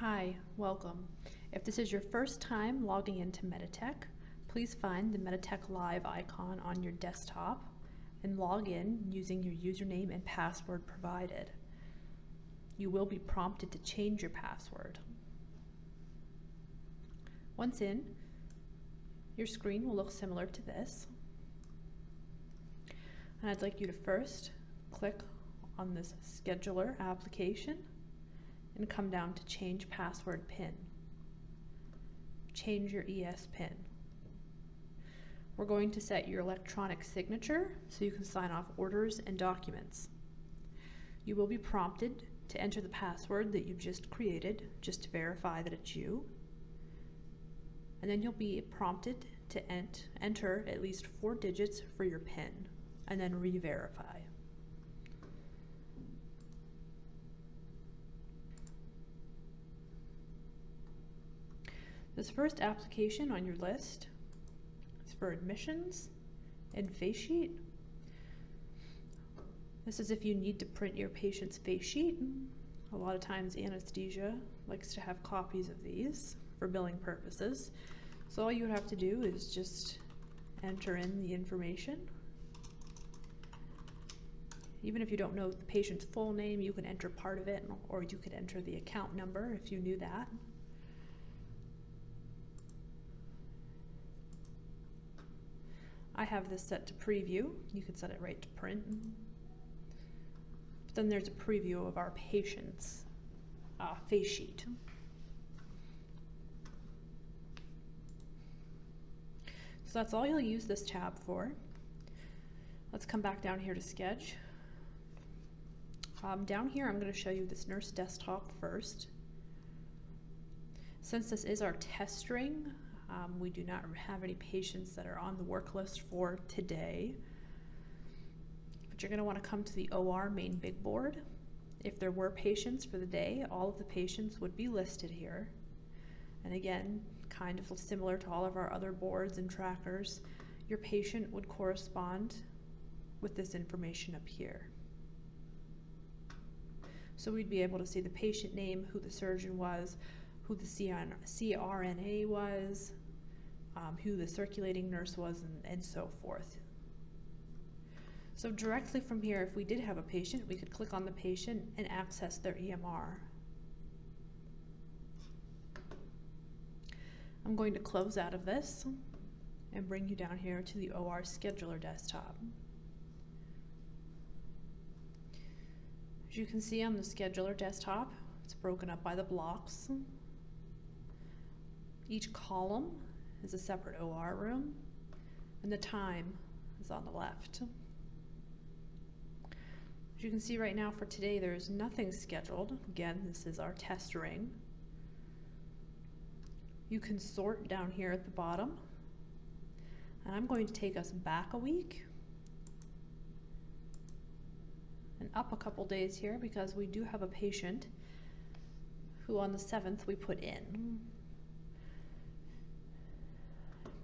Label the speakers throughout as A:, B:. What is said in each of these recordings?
A: Hi, welcome. If this is your first time logging into Meditech, please find the Meditech Live icon on your desktop and log in using your username and password provided. You will be prompted to change your password. Once in, your screen will look similar to this. And I'd like you to first click on this scheduler application and come down to change password PIN. Change your ES PIN. We're going to set your electronic signature so you can sign off orders and documents. You will be prompted to enter the password that you've just created just to verify that it's you. And then you'll be prompted to enter at least 4 digits for your PIN and then re-verify. This first application on your list is for admissions and face sheet. This is if you need to print your patient's face sheet. A lot of times Anesthesia likes to have copies of these for billing purposes. So all you would have to do is just enter in the information. Even if you don't know the patient's full name, you can enter part of it, or you could enter the account number if you knew that. I have this set to preview. You can set it right to print. But then there's a preview of our patient's face sheet. So that's all you'll use this tab for. Let's come back down here to Sketch. Down here I'm going to show you this nurse desktop first. Since this is our test string, we do not have any patients that are on the work list for today. But you're going to want to come to the OR main big board. If there were patients for the day, all of the patients would be listed here. And again, kind of similar to all of our other boards and trackers, your patient would correspond with this information up here. So we'd be able to see the patient name, who the surgeon was, who the CRNA was, who the circulating nurse was, and so forth. So directly from here, if we did have a patient, we could click on the patient and access their EMR. I'm going to close out of this and bring you down here to the OR scheduler desktop. As you can see on the scheduler desktop, it's broken up by the blocks. Each column is a separate OR room, and the time is on the left. As you can see right now for today, there is nothing scheduled. Again, this is our test ring. You can sort down here at the bottom, and I'm going to take us back a week and up a couple days here because we do have a patient who on the 7th we put in.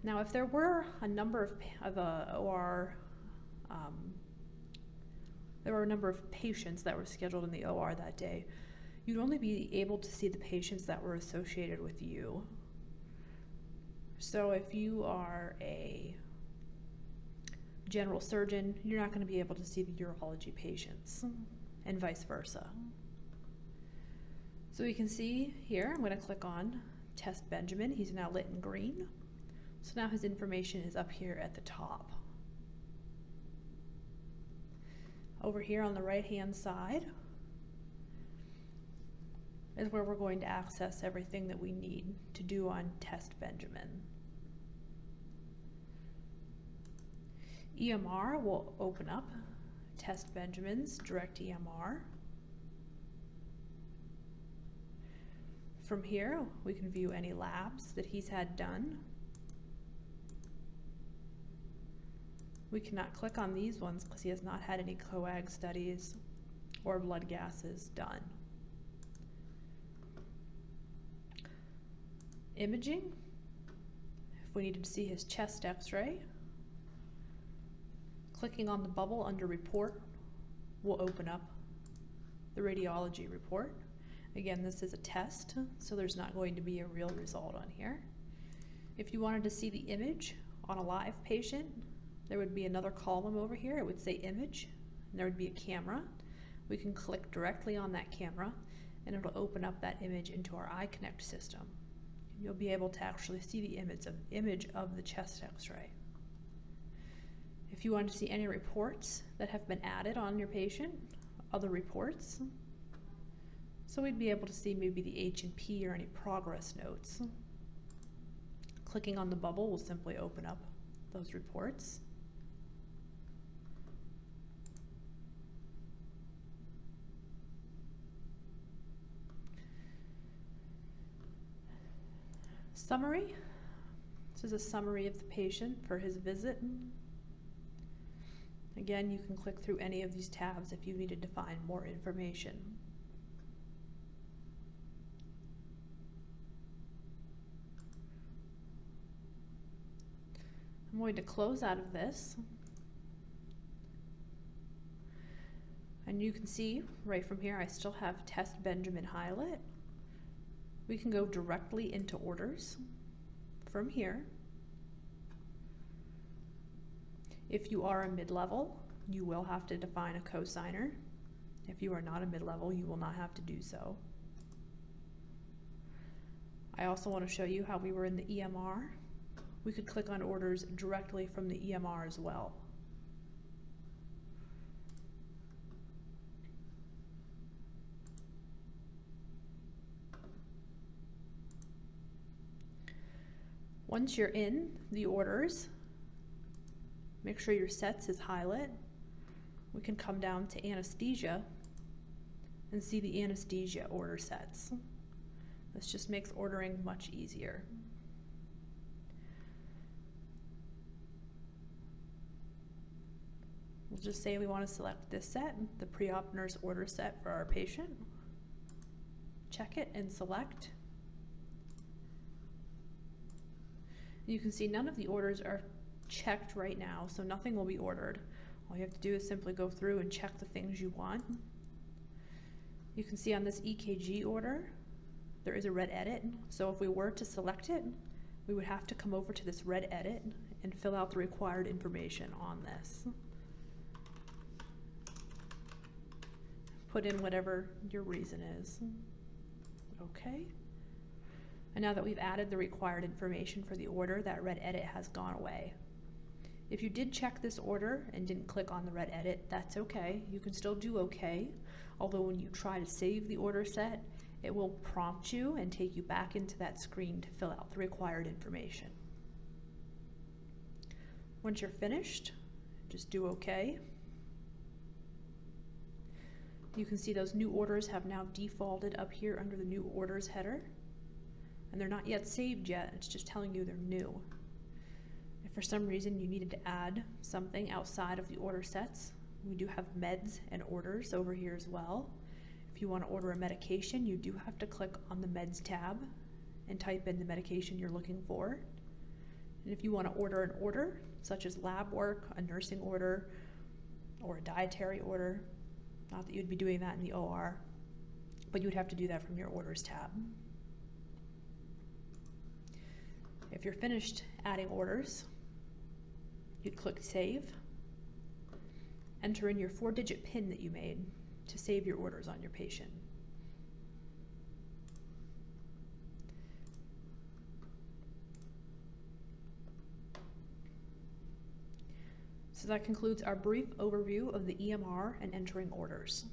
A: Now, if there were a number of OR, there were a number of patients that were scheduled in the OR that day, you'd only be able to see the patients that were associated with you. So if you are a general surgeon, you're not going to be able to see the urology patients, and vice versa. So you can see here, I'm going to click on Test Benjamin. He's now lit in green. So now his information is up here at the top. Over here on the right-hand side is where we're going to access everything that we need to do on Test Benjamin. EMR will open up Test Benjamin's direct EMR. From here, we can view any labs that he's had done. We cannot click on these ones because he has not had any coag studies or blood gases done. Imaging, if we needed to see his chest x-ray, clicking on the bubble under report will open up the radiology report. Again, this is a test, so there's not going to be a real result on here. If you wanted to see the image on a live patient, there would be another column over here. It would say image, and there would be a camera. We can click directly on that camera, and it'll open up that image into our iConnect system. You'll be able to actually see the image of the chest x-ray. If you want to see any reports that have been added on your patient, other reports, so we'd be able to see maybe the H&P or any progress notes. Clicking on the bubble will simply open up those reports. Summary. This is a summary of the patient for his visit. Again, you can click through any of these tabs if you needed to find more information. I'm going to close out of this. And you can see right from here, I still have Test Benjamin highlight. We can go directly into orders from here. If you are a mid-level, you will have to define a cosigner. If you are not a mid-level, you will not have to do so. I also want to show you how we were in the EMR. We could click on orders directly from the EMR as well. Once you're in the orders, make sure your sets is highlight. We can come down to anesthesia and see the anesthesia order sets. This just makes ordering much easier. We'll just say we want to select this set, the pre-op nurse order set for our patient. Check it and select. You can see none of the orders are checked right now, so nothing will be ordered. All you have to do is simply go through and check the things you want. You can see on this EKG order, there is a red edit. So if we were to select it, we would have to come over to this red edit and fill out the required information on this. Put in whatever your reason is. Okay. And now that we've added the required information for the order, that red edit has gone away. If you did check this order and didn't click on the red edit, that's okay. You can still do okay, although when you try to save the order set, it will prompt you and take you back into that screen to fill out the required information. Once you're finished, just do okay. You can see those new orders have now defaulted up here under the new orders header. And they're not yet saved yet, it's just telling you they're new. If for some reason you needed to add something outside of the order sets, we do have meds and orders over here as well. If you want to order a medication, you do have to click on the meds tab and type in the medication you're looking for. And if you want to order an order, such as lab work, a nursing order, or a dietary order, not that you'd be doing that in the OR, but you would have to do that from your orders tab. If you're finished adding orders, you'd click Save, enter in your 4-digit PIN that you made to save your orders on your patient. So that concludes our brief overview of the EMR and entering orders.